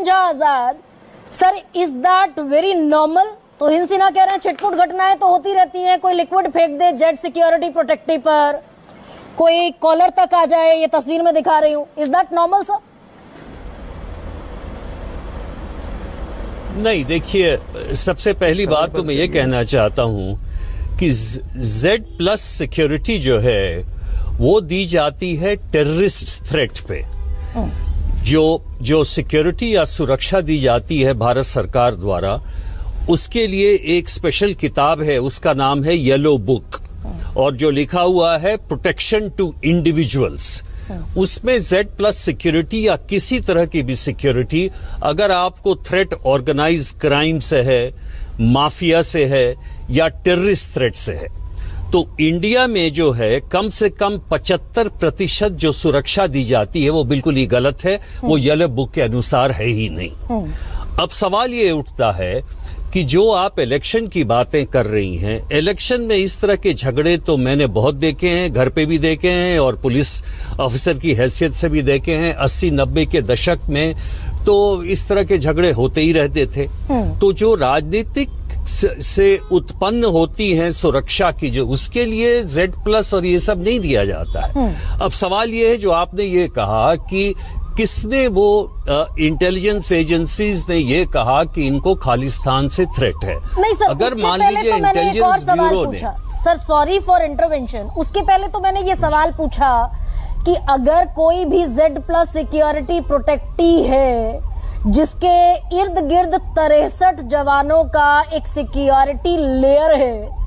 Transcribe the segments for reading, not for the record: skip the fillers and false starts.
पूछा Azad sir, is that very normal? तो हिंद सिन्हा कह रहे हैं छिटपुट घटनाएं तो होती रहती हैं, कोई लिक्विड फेंक दे जेट सिक्योरिटी प्रोटेक्टिव पर, कोई कॉलर तक आ जाए, ये तस्वीर में दिखा रही हूं, इज दैट नॉर्मल सर? नहीं, देखिए, सबसे पहली बात तो मैं ये कहना चाहता हूं कि Z+ सिक्योरिटी जो है वो दी जाती है टेररिस्ट थ्रेट पे। जो सिक्योरिटी या सुरक्षा दी जाती है भारत सरकार द्वारा, उसके लिए एक स्पेशल किताब है, उसका नाम है येलो बुक, और जो लिखा हुआ है प्रोटेक्शन टू इंडिविजुअल्स। उसमें Z+ सिक्योरिटी या किसी तरह की भी सिक्योरिटी, अगर आपको थ्रेट ऑर्गेनाइज क्राइम से है, माफिया से है या टेररिस्ट थ्रेट से है, तो इंडिया में जो है कम से कम 75% जो सुरक्षा दी जाती है वो बिल्कुल ही गलत है, वो येलो बुक के अनुसार है ही नहीं। अब सवाल ये उठता है कि जो आप इलेक्शन की बातें कर रही हैं, इलेक्शन में इस तरह के झगड़े तो मैंने बहुत देखे हैं, घर पे भी देखे हैं और पुलिस ऑफिसर की हैसियत से भी देखे हैं। 80-90 के दशक में तो इस तरह के झगड़े होते ही रहते थे। तो जो राजनीतिक से उत्पन्न होती हैं सुरक्षा की, जो उसके लिए Z+ और ये सब नहीं दिया जाता है। अब सवाल ये है, जो आपने ये कहा कि किसने, वो इंटेलिजेंस एजेंसीज ने ये कहा कि इनको खालिस्तान से थ्रेट है। नहीं सर, अगर उसके मान पहले लीजिए तो मैंने एक और इंटेलिजेंस सवाल ब्यूरो पूछा। सर सॉरी फॉर इंटरवेंशन, उसके पहले तो मैंने ये सवाल पूछा कि अगर कोई भी Z+ सिक्योरिटी प्रोटेक्टी है जिसके इर्द गिर्द 63 जवानों का एक सिक्योरिटी लेयर है,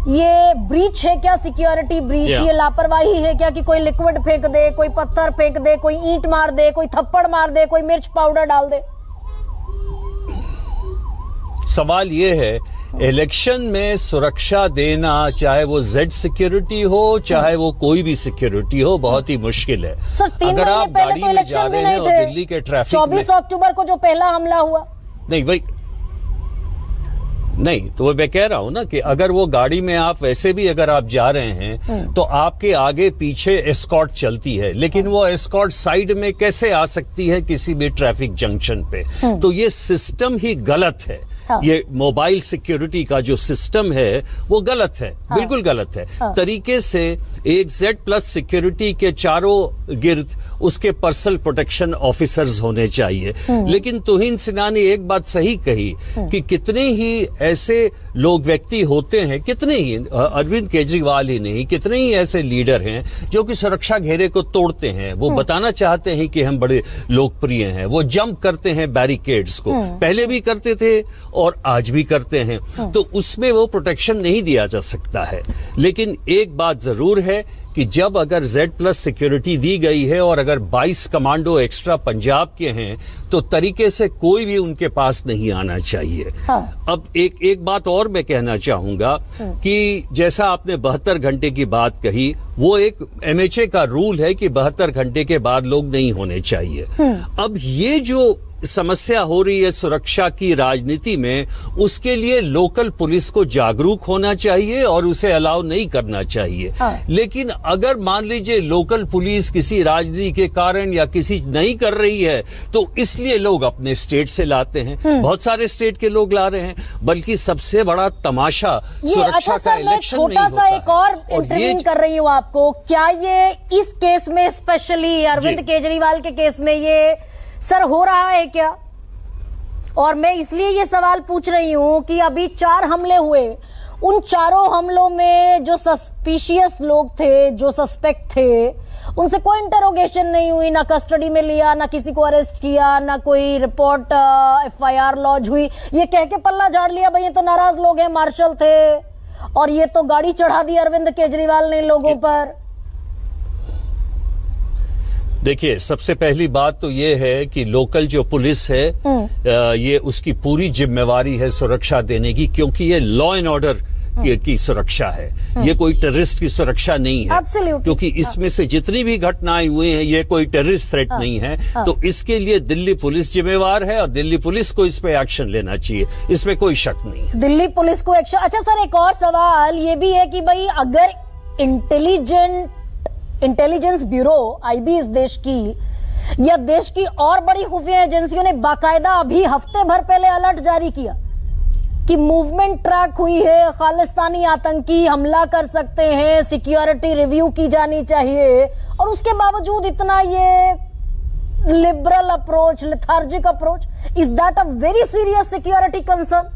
ये ब्रीच है क्या? सिक्योरिटी ब्रीच, ये लापरवाही है क्या कि कोई लिक्विड फेंक दे, कोई पत्थर फेंक दे, कोई ईंट मार दे, कोई थप्पड़ मार दे, कोई मिर्च पाउडर डाल दे? सवाल ये है, इलेक्शन में सुरक्षा देना, चाहे वो Z सिक्योरिटी हो चाहे वो कोई भी सिक्योरिटी हो, बहुत ही मुश्किल है। सर 3 महीने पहले तो इलेक्शन भी नहीं थे, दिल्ली के ट्रैफिक 24 अक्टूबर को जो पहला हमला हुआ। नहीं भाई, नहीं, तो मैं कह रहा हूं ना कि अगर वो गाड़ी में आप वैसे भी अगर आप जा रहे हैं तो आपके आगे पीछे एस्कॉर्ट चलती है, लेकिन वो एस्कॉर्ट साइड में कैसे आ सकती है किसी भी ट्रैफिक जंक्शन पे? तो ये सिस्टम ही गलत है। ये मोबाइल सिक्योरिटी का जो सिस्टम है वो गलत है, बिल्कुल गलत है। तरीके से एक Z+ सिक्योरिटी के चारों गिर्द उसके पर्सनल प्रोटेक्शन ऑफिसर्स होने चाहिए। लेकिन तुहिन सिन्हा ने एक बात सही कही कि कितने ही ऐसे लोग, व्यक्ति होते हैं, कितने ही, अरविंद केजरीवाल ही नहीं, कितने ही ऐसे लीडर हैं जो कि सुरक्षा घेरे को तोड़ते हैं। वो बताना चाहते हैं कि हम बड़े लोकप्रिय हैं, वो जंप करते हैं बैरिकेड्स को, पहले भी करते थे और आज भी करते हैं। तो उसमें वो प्रोटेक्शन नहीं दिया जा सकता है। लेकिन एक बात जरूर है कि जब अगर Z+ सिक्योरिटी दी गई है और अगर 22 कमांडो एक्स्ट्रा पंजाब के हैं, तो तरीके से कोई भी उनके पास नहीं आना चाहिए। अब एक बात और मैं कहना चाहूंगा कि जैसा आपने 72 घंटे की बात कही, वो एक MHA का रूल है कि 72 घंटे के बाद लोग नहीं होने चाहिए। अब ये जो समस्या हो रही है सुरक्षा की राजनीति में, उसके लिए लोकल पुलिस को जागरूक होना चाहिए और उसे अलाउ नहीं करना चाहिए। लेकिन अगर मान लीजिए लोकल पुलिस किसी राजनीति के कारण या किसी नहीं कर रही है, तो इसलिए लोग अपने स्टेट से लाते हैं, बहुत सारे स्टेट के लोग ला रहे हैं। बल्कि सबसे बड़ा तमाशा सुरक्षा का इलेक्शन नहीं होता है। एक और इंटरव्यू कर रही हूँ आपको, क्या ये इस केस में, स्पेशली अरविंद केजरीवाल के केस में, ये सर हो रहा है क्या? और मैं इसलिए ये सवाल पूछ रही हूं कि अभी 4 हमले हुए, उन चारों हमलों में जो सस्पिशियस लोग थे, जो सस्पेक्ट थे, उनसे कोई इंटरोगेशन नहीं हुई, ना कस्टडी में लिया, ना किसी को अरेस्ट किया, ना कोई रिपोर्ट FIR लॉन्च हुई। ये कह के पल्ला झाड़ लिया, भाई ये तो नाराज लोग हैं, मार्शल थे, और ये तो गाड़ी चढ़ा दी अरविंद केजरीवाल ने लोगों पर। देखिए, सबसे पहली बात तो ये है कि लोकल जो पुलिस है, ये उसकी पूरी जिम्मेवारी है सुरक्षा देने की, क्योंकि ये लॉ एंड ऑर्डर की सुरक्षा है, ये कोई टेररिस्ट की सुरक्षा नहीं है। क्योंकि इसमें से जितनी भी घटनाएं हुई हैं, ये कोई टेररिस्ट थ्रेट नहीं है। तो इसके लिए दिल्ली पुलिस जिम्मेवार है और दिल्ली पुलिस को इस पे एक्शन लेना चाहिए, इसमें कोई शक नहीं है। दिल्ली पुलिस को एक्शन। अच्छा सर, एक और सवाल ये भी है कि भाई अगर इंटेलिजेंस ब्यूरो IB इस देश की या देश की और बड़ी खुफिया एजेंसियों ने बाकायदा अभी हफ्ते भर पहले अलर्ट जारी किया कि मूवमेंट ट्रैक हुई है, खालिस्तानी आतंकी हमला कर सकते हैं, सिक्योरिटी रिव्यू की जानी चाहिए, और उसके बावजूद इतना ये liberal approach, lethargic approach, is that a very serious security concern?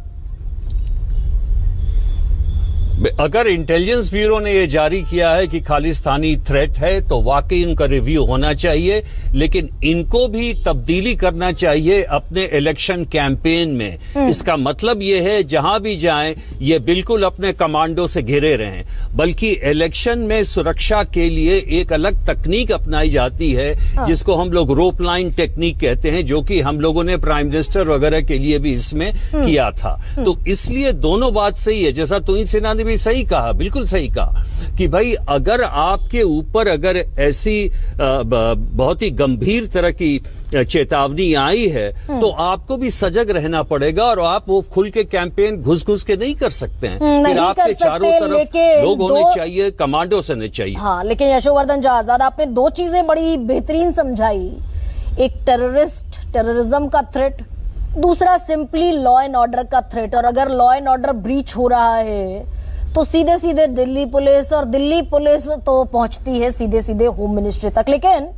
अगर इंटेलिजेंस ब्यूरो ने यह जारी किया है कि खालिस्तानी थ्रेट है तो वाकई उनका रिव्यू होना चाहिए, लेकिन इनको भी तब्दीली करना चाहिए अपने इलेक्शन कैंपेन में। इसका मतलब यह है जहां भी जाएं ये बिल्कुल अपने कमांडो से घिरे रहें, बल्कि इलेक्शन में सुरक्षा के लिए एक अलग तकनीक अपनाई जाती है जिसको हम लोग रोप लाइन टेक्निक कहते हैं, जो कि हम लोगों ने प्राइम मिनिस्टर वगैरह के लिए भी इसमें किया था। तो इसलिए दोनों बात सही है, जैसा तुहिन सिन्हा ने भी सही कहा, बिल्कुल सही कहा कि भाई अगर आपके ऊपर अगर ऐसी बहुत ही गंभीर तरह की चेतावनी आई है तो आपको भी सजग रहना पड़ेगा, और आप वो खुल के कैंपेन घुस के नहीं कर सकते हैं। फिर आपके चारों तरफ लोग होने चाहिए, कमांडोस होने चाहिए। हाँ, लेकिन यशोवर्धन झा आजाद, आपने दो चीजें बड़ी बेहतरीन समझाई, एक टेररिज्म का थ्रेट, दूसरा सिंपली लॉ एंड ऑर्डर का थ्रेट। और अगर लॉ एंड ऑर्डर ब्रीच हो रहा है तो सीधे सीधे दिल्ली पुलिस, और दिल्ली पुलिस तो पहुंचती है सीधे सीधे होम मिनिस्ट्री तक। लेकिन